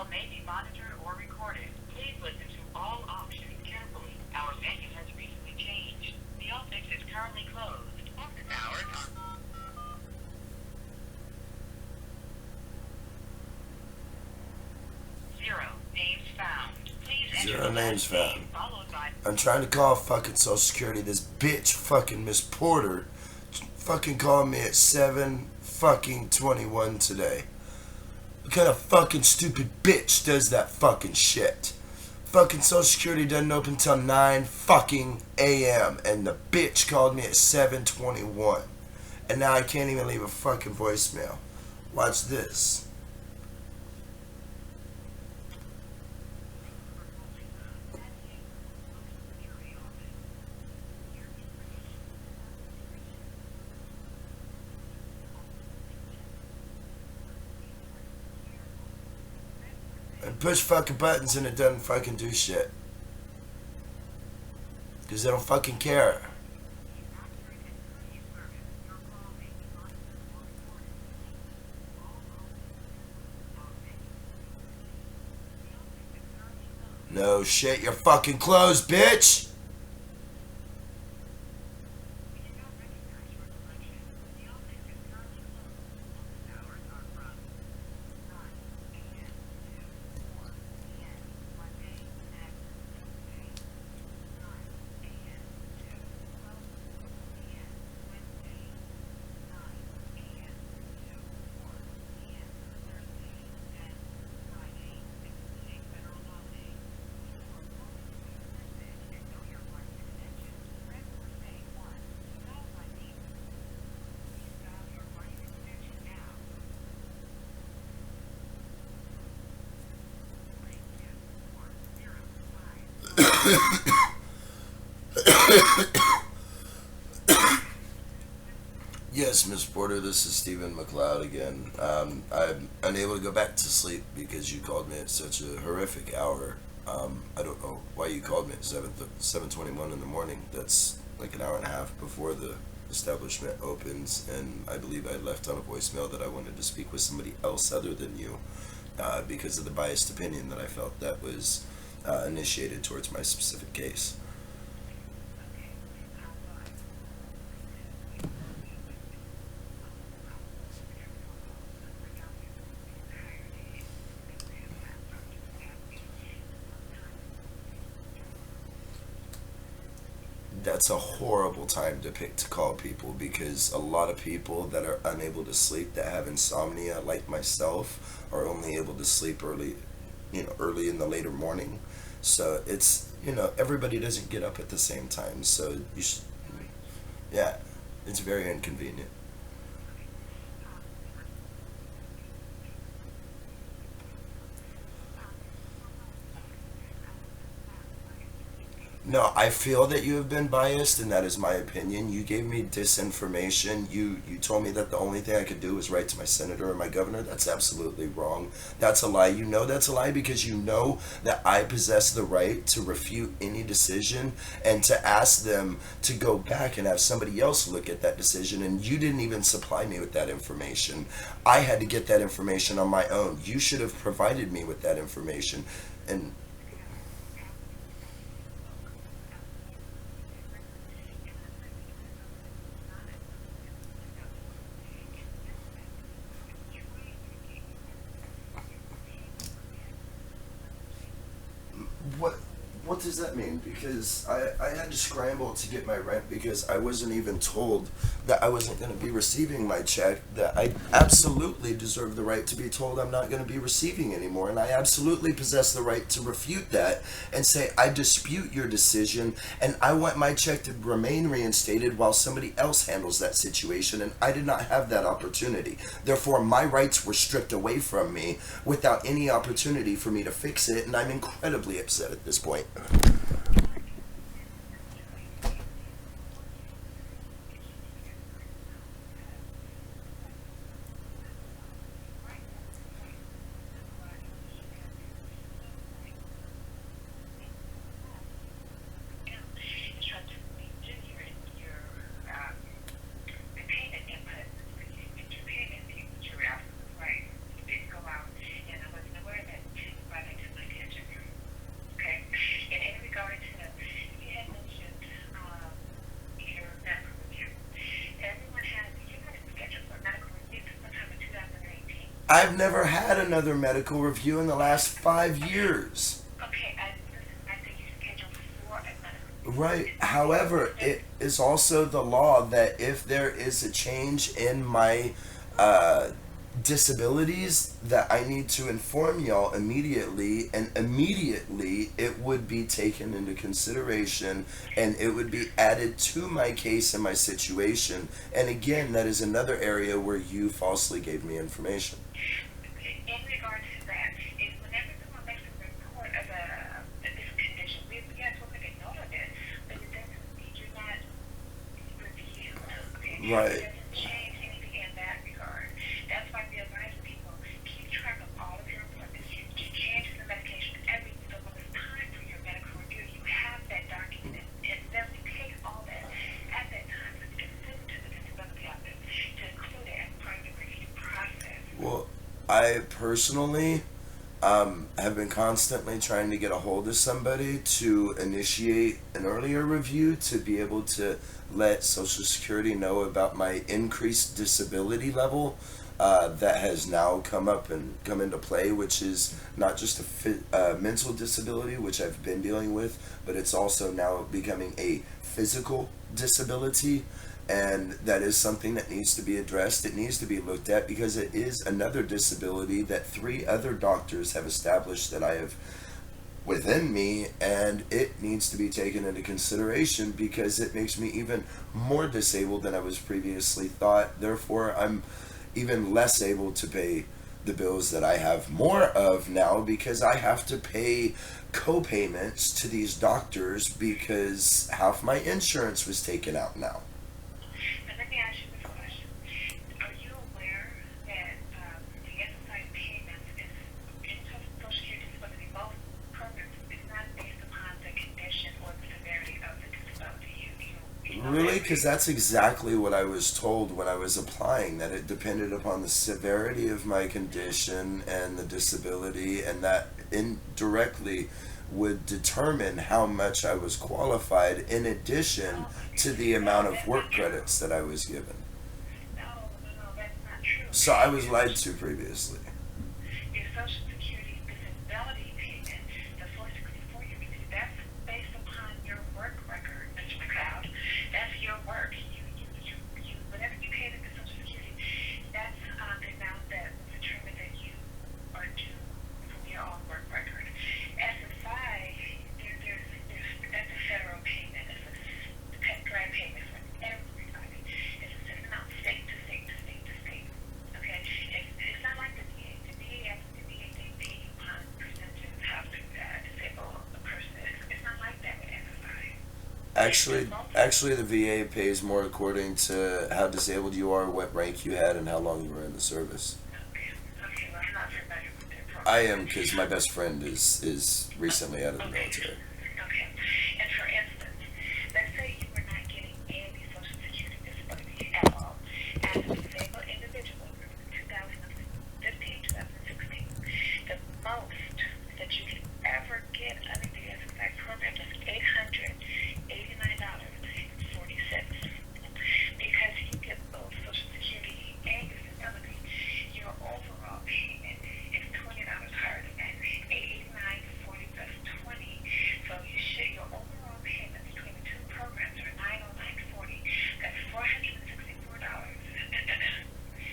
call may be monitored or recorded. Please listen to all options carefully. Our menu has recently changed. The office is currently closed. Office hours are 0 names found. Please enter Zero the names last name found. followed by I'm trying to call fucking Social Security. This bitch, fucking Miss Porter, fucking called me at 7 fucking 21 today. What kind of fucking stupid bitch does that fucking shit? Fucking Social Security doesn't open till 9 fucking a.m. and the bitch called me at 7:21. And now I can't even leave a fucking voicemail. Watch this. And push fucking buttons and it doesn't fucking do shit. Because they don't fucking care. No shit, you're fucking closed, bitch! Yes, Miss Porter, this is Stephen McLeod again. I'm unable to go back to sleep because you called me at such a horrific hour. I don't know why you called me at 7:21 in the morning. That's like an hour and a half before the establishment opens, and I believe I left on a voicemail that I wanted to speak with somebody else other than you because of the biased opinion that I felt that was initiated towards my specific case. That's a horrible time to pick to call people because a lot of people that are unable to sleep that have insomnia like myself are only able to sleep early, early in the later morning. So it's, everybody doesn't get up at the same time. So yeah, it's very inconvenient. No, I feel that you have been biased, and that is my opinion. You gave me disinformation. You told me that the only thing I could do was write to my senator or my governor. That's absolutely wrong. That's a lie. You know that's a lie because you know that I possess the right to refute any decision and to ask them to go back and have somebody else look at that decision. And you didn't even supply me with that information. I had to get that information on my own. You should have provided me with that information. And what what does that mean? Because I had to scramble to get my rent because I wasn't even told that I wasn't going to be receiving my check, that I absolutely deserve the right to be told I'm not going to be receiving anymore, and I absolutely possess the right to refute that and say I dispute your decision and I want my check to remain reinstated while somebody else handles that situation, and I did not have that opportunity. Therefore, my rights were stripped away from me without any opportunity for me to fix it, and I'm incredibly upset at this point. instructed me to your the payment input, your payment, you were absolutely right. You didn't go out, and I wasn't aware that I've never had another medical review in the last 5 years. Okay, listen, I think you scheduled for a medical Right. review. However, it is also the law that if there is a change in my uh, disabilities, that I need to inform y'all immediately, and immediately it would be taken into consideration and it would be added to my case and my situation. And again, that is another area where you falsely gave me information. In regards to that, is whenever someone makes a report of this condition, we have to make a note of it, but it doesn't mean you're not reviewed. Okay? Right. It doesn't change anything in that regard. That's why we advise people keep track of all of your appointments. You change the medication every so when it's time for your medical review, you have that document and then you take all that at that time so you can send it to the disability office to include it as part of the review process. Well, I personally have been constantly trying to get a hold of somebody to initiate an earlier review to be able to let Social Security know about my increased disability level that has now come up and come into play, which is not just a mental disability, which I've been dealing with, but it's also now becoming a physical disability. And that is something that needs to be addressed. It needs to be looked at because it is another disability that 3 other doctors have established that I have within me, and it needs to be taken into consideration because it makes me even more disabled than I was previously thought. Therefore, I'm even less able to pay the bills that I have more of now because I have to pay co-payments to these doctors because half my insurance was taken out now. Now, let me ask you this question. Are you aware that the exercise payments is in Social Security disability, both programs, is not based upon the condition or the severity of the disability? You know Really? that? Because that's exactly what I was told when I was applying, that it depended upon the severity of my condition and the disability, and that indirectly would determine how much I was qualified in addition to the amount of work credits that I was given. No, that's not true. So I was lied to previously. Your Social Security disability payment, the 464 you receive, that's based upon your work record, Mr. McLeod. That's your work. Whatever you paid into Social Security, that's the amount that will determine that you are due from your own work record. SSI, that's a federal payment. It's a direct payment for everybody. It's a certain amount, state to state to state to state. Okay? It's not like the VA. They pay you on percentages how disabled a person is. It's not like that with SSI. Actually, the VA pays more according to how disabled you are, what rank you had, and how long you were in the service. Okay, well, I'm not familiar with their program. I am, because my best friend is recently out of the military. Okay. And for instance, let's say you were not getting any Social Security disability at all as a disabled individual in 2015, 2016. The most that you can ever get under the SSI program is $889.40. Because you get both Social Security and disability, your overall payment is $20 higher than that. 889.40 plus 20. So your overall payment between the two programs are $909.40. That's $464.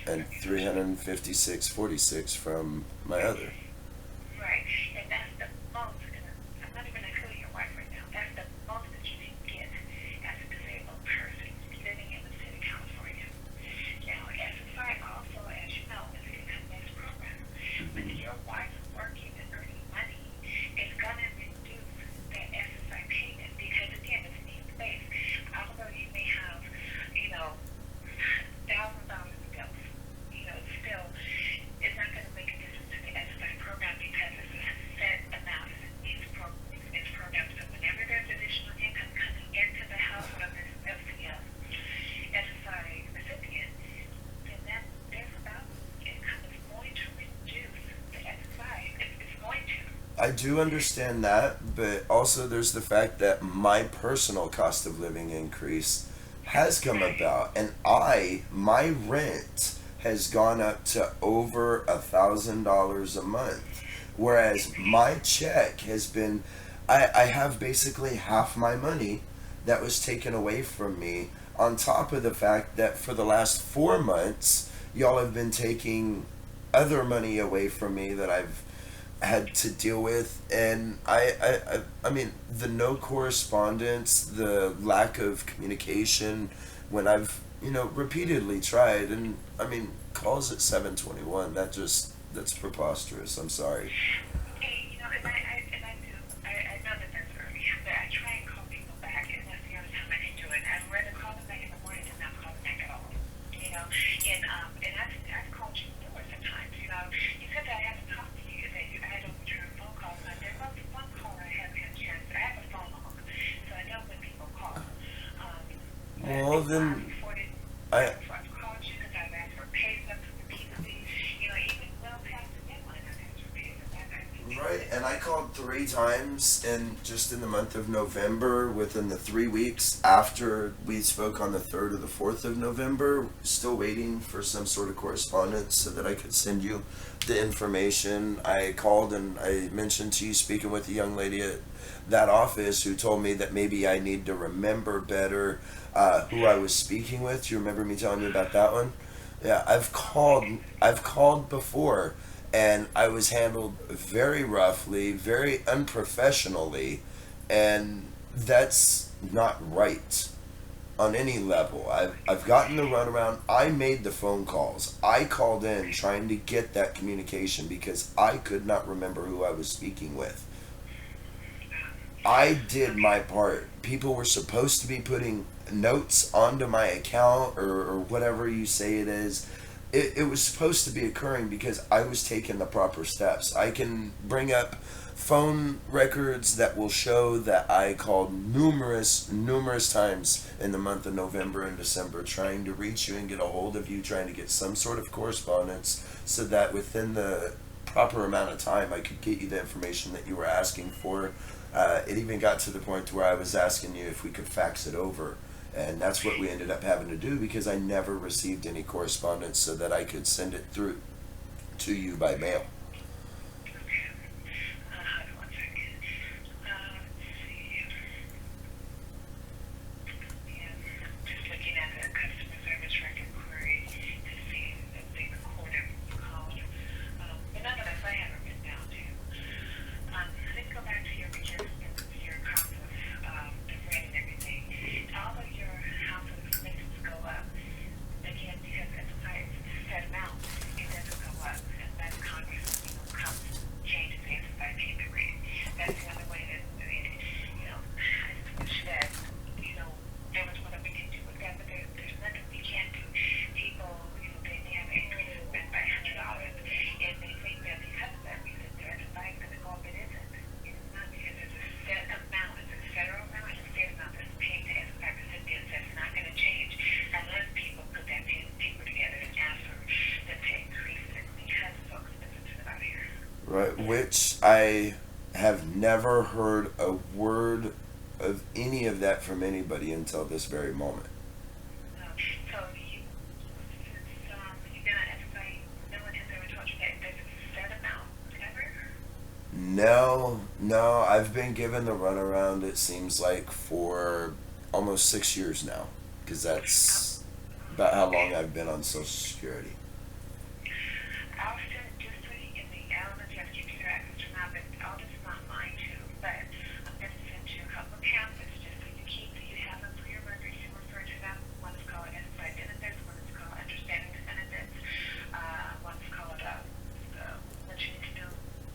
And 356.46 from my other. Right. And that's the most, and I'm not even including your wife right now, that's the most that you can get as a disabled person living in the state of California. Now, SSI also, as you know, is an income-based program. When your wife is working and earning money, it's going to reduce that SSI payment because, again, it's needs-based. Although you may have, $1,000 in bills, still, it's not going to make a difference to the SSI program because it's a set amount. It's a program. So whenever there's additional income coming into the household of this SSI recipient, then their spouse income is going to reduce the SSI. It's going to. I do understand that, but also there's the fact that my personal cost of living increase has come about, and my rent has gone up to over $1,000 a month, whereas my check has been, I have basically half my money that was taken away from me, on top of the fact that for the last 4 months y'all have been taking other money away from me that I've had to deal with. And I mean, the no correspondence, the lack of communication when I've, repeatedly tried. And I mean, calls at 7:21, that's preposterous. I'm sorry. Hey, and I do. I know that that's early, but I try and call people back, and that's the only time I can do it. I'd rather call them back in the morning than not call them back at all. And I've called you numerous of times. You said that I haven't talked to you, that I don't return phone calls. Now, there was one call I haven't had a chance. I have a phone log, so I know when people call. Well, then Before I I've called you because I've asked for pay stubs repeatedly. Even well past the deadline, I've asked for pay stubs. Right, and I called 3 times in just in the month of November, within the 3 weeks after we spoke on the 3rd or the 4th of November, still waiting for some sort of correspondence so that I could send you the information. I called and I mentioned to you speaking with a young lady at that office who told me that maybe I need to remember better who I was speaking with. Do you remember me telling you about that one? Yeah, I've called before, and I was handled very roughly, very unprofessionally, and that's not right on any level. I've gotten the runaround. I made the phone calls. I called in trying to get that communication because I could not remember who I was speaking with. I did my part. People were supposed to be putting notes onto my account, or whatever you say it is. It was supposed to be occurring because I was taking the proper steps. I can bring up phone records that will show that I called numerous times in the month of November and December trying to reach you and get a hold of you, trying to get some sort of correspondence so that within the proper amount of time I could get you the information that you were asking for. It even got to the point where I was asking you if we could fax it over. And that's what we ended up having to do because I never received any correspondence so that I could send it through to you by mail. Okay. Hold on one second. Let's see. Yeah, just looking at the customer service record query to see if they recorded when you called. But nonetheless, I have it written down too. Let's go back to your adjustments, your cost of the rent and everything. All of your house expenses go up. Again, because it's a set amount, it doesn't go up unless Congress, comes changes the SSI payment rate. That's the other way that, I just wish that, there was whatever we could do with that, but there's nothing we can't do. People, they have an increase in rent by $100, and they think that because of that reason, their SSI is going to go up. It isn't. It's not, because there's a set amount. It's a federal amount and a state amount that's paid to SSI recipients. That's not going to change unless people put that paper together and ask for them to increase it because it's so expensive out here. Right, which I have never heard a word of any of that from anybody until this very moment. So since you've been at SSI, no one has ever told you that there's a set amount ever? No, I've been given the runaround, it seems like, for almost 6 years now, because that's about how long I've been on Social Security. I'll send just so you can be, I don't know if you have to keep your access or not, but all this is not mine too. But I'm going to send you a couple of pamphlets just so you keep, so you have them for your records. You refer to them. One is called SSI benefits, one is called understanding the benefits, one is called what you need to do,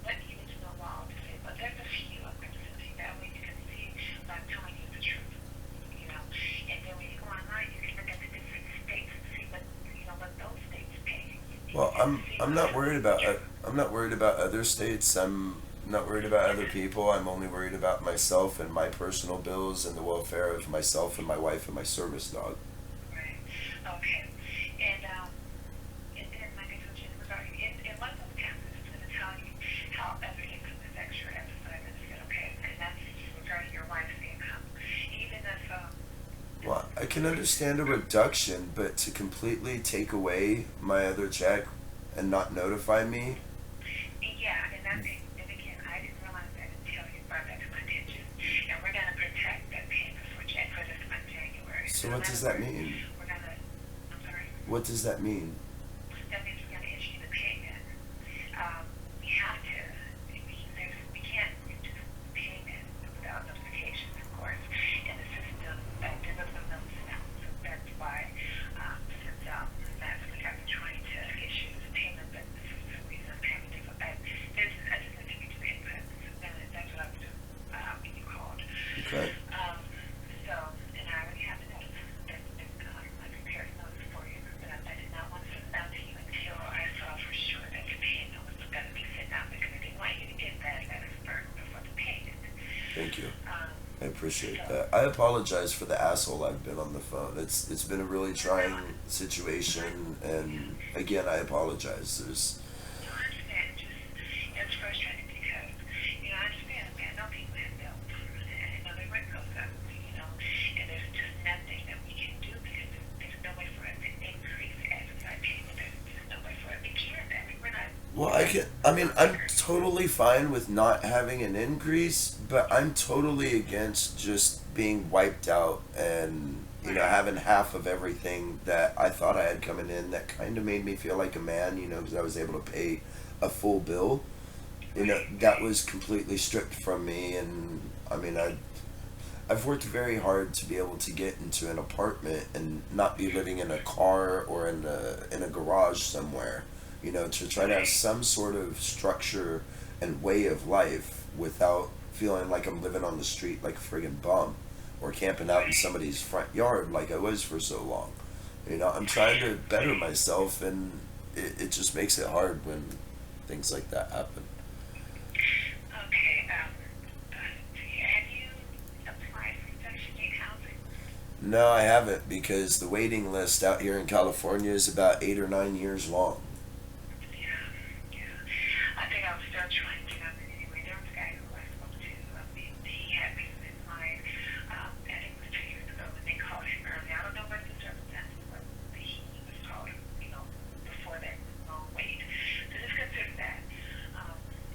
what you need to know law to say. But there's a few I'm going to send to you. That way you can see if I'm telling you the truth. And then when you go online, you can look at the different states and see what those states pay. Well, I'm not worried about other states. I'm not worried about other people. I'm only worried about myself and my personal bills and the welfare of myself and my wife and my service dog. Right. Okay. And then, like I told you, regarding in one of those pamphlets, it's going to tell you how other income affects your SSI benefit. Okay, and that's regarding your wife's income. Even if Well, I can can understand a reduction, but to completely take away my other check and not notify me. Yeah, and again, I didn't realize that until you brought that to my attention. And we're going to protect that payment for this month, January. So So in what does other that words, mean? we're going to, I'm sorry, What does that mean? that means we're going to issue the payment. We have to, we can't reduce payment without notifications, of course. And the system, there was no notice now. So that's why, since last week I've been trying to issue this payment, but for some reason I'm having difficulty. I just need to get your input. So that's what I was doing when you called. Okay. So, and I already have the notice. I prepared a notice for you, but I did not want to send it out to you until I saw for sure that the payment was going to be sent out because I didn't want you to get that letter first before the payment. Thank you. I appreciate So, that. I apologize for the asshole I've been on the phone. It's been a really trying situation, and again, I apologize. There's no, I understand. It's frustrating because, I understand, man. I know people have bills, and I know their rent goes up, and there's just nothing that we can do because there's no way for us to increase advertised payment. There's just no way for us to cure that. We're not. well, I'm totally fine with not having an increase, but I'm totally against just being wiped out and having half of everything that I thought I had coming in. That kind of made me feel like a man, because I was able to pay a full bill. That was completely stripped from me, and I've worked very hard to be able to get into an apartment and not be living in a car or in a garage somewhere. To try to have some sort of structure and way of life without feeling like I'm living on the street like a friggin' bum or camping out in somebody's front yard like I was for so long. I'm trying to better myself, and it just makes it hard when things like that happen. Okay. Have you applied for Section 8 housing? No, I haven't, because the waiting list out here in California is about 8 or 9 years long. Yeah, yeah. I think I was still trying to get up anyway. There was a guy who I spoke to. He had me in mind. I think it was 2 years ago when they called him early. I don't know what the circumstances were. He was called, before that long wait. So just consider that.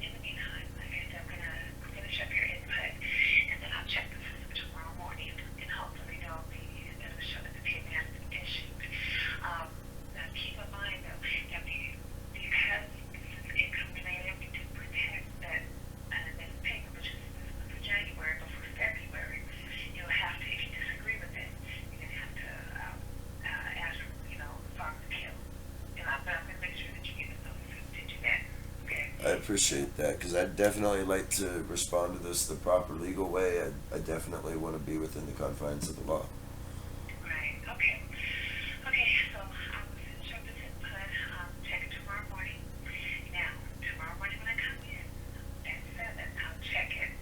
In the meantime, like I said, I'm gonna finish up your input, and then I'll check the system tomorrow morning, and hopefully it'll show that the payment has been issued. Now keep in mind though, because this is income related, we do protect that this payment, which is this month of January, before February. You'll have to, if you disagree with it, you're gonna have to ask for, farm appeal. But I'm gonna make sure that you get the notice to do that. Okay. I appreciate that, because I'd definitely like to respond to this the proper legal way. I definitely want to be within the confines of the law. Right. Okay. Okay. So I will finish up this input. Check it tomorrow morning. Now, tomorrow morning when I come in at 7, I'll check it.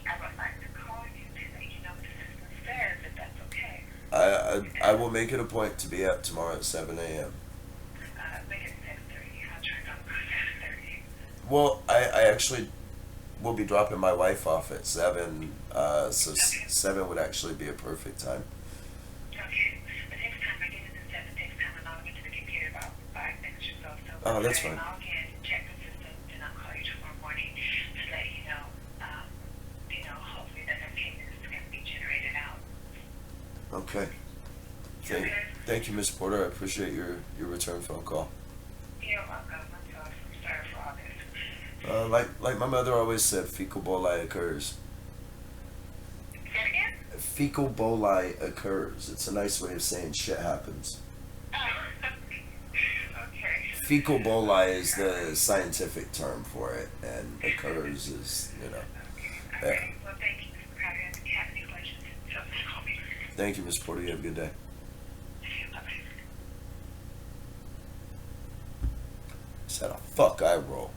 I would like to call you to let you know what the system says, if that's okay. I will make it a point to be up tomorrow at 7 a.m. Make it 7:30. I'll try to go 7:30. Well, I actually will be dropping my wife off at 7, so Okay. 7 would actually be a perfect time. Okay. But next time I get in at 7, takes time to log into the computer about 5 minutes or so. So Oh, that's when fine. I log in, check the system, then I'll call you tomorrow morning to let you know, hopefully that payment is going to be generated out. Okay. Okay. Thank you, Miss Porter. I appreciate your return phone call. You're welcome. I'm sorry for all this. Like my mother always said, fecal boli occurs. Say it again? Fecal boli occurs. It's a nice way of saying shit happens. Oh, okay. Fecal boli is the scientific term for it, and occurs is, Okay. yeah. Well, thank you, Mr. Crowder. If you have any questions, feel free to call me. Thank you, Miss Porter. You have a good day. Bye-bye. Said a fuck I roll.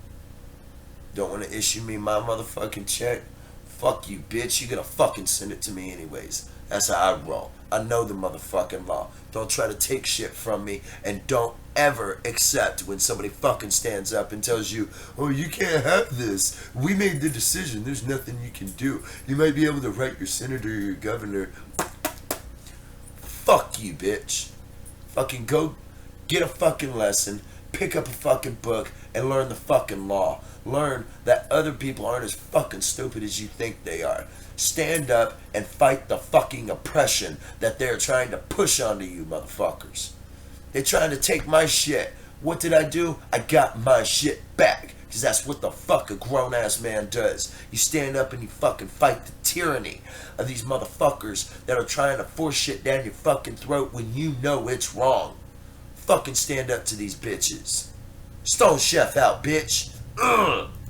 Don't want to issue me my motherfucking check? Fuck you, bitch. You gotta fucking send it to me anyways. That's how I roll. I know the motherfucking law. Don't try to take shit from me, and don't ever accept when somebody fucking stands up and tells you, oh, you can't have this. We made the decision. There's nothing you can do. You might be able to write your senator or your governor fuck you, bitch. Fucking go get a fucking lesson, pick up a fucking book, and learn the fucking law. Learn that other people aren't as fucking stupid as you think they are. Stand up and fight the fucking oppression that they're trying to push onto you, motherfuckers. They're trying to take my shit. What did I do? I got my shit back. Because that's what the fuck a grown-ass man does. You stand up and you fucking fight the tyranny of these motherfuckers that are trying to force shit down your fucking throat when you know it's wrong. Fucking stand up to these bitches. Stone Chef out, bitch. Ugh.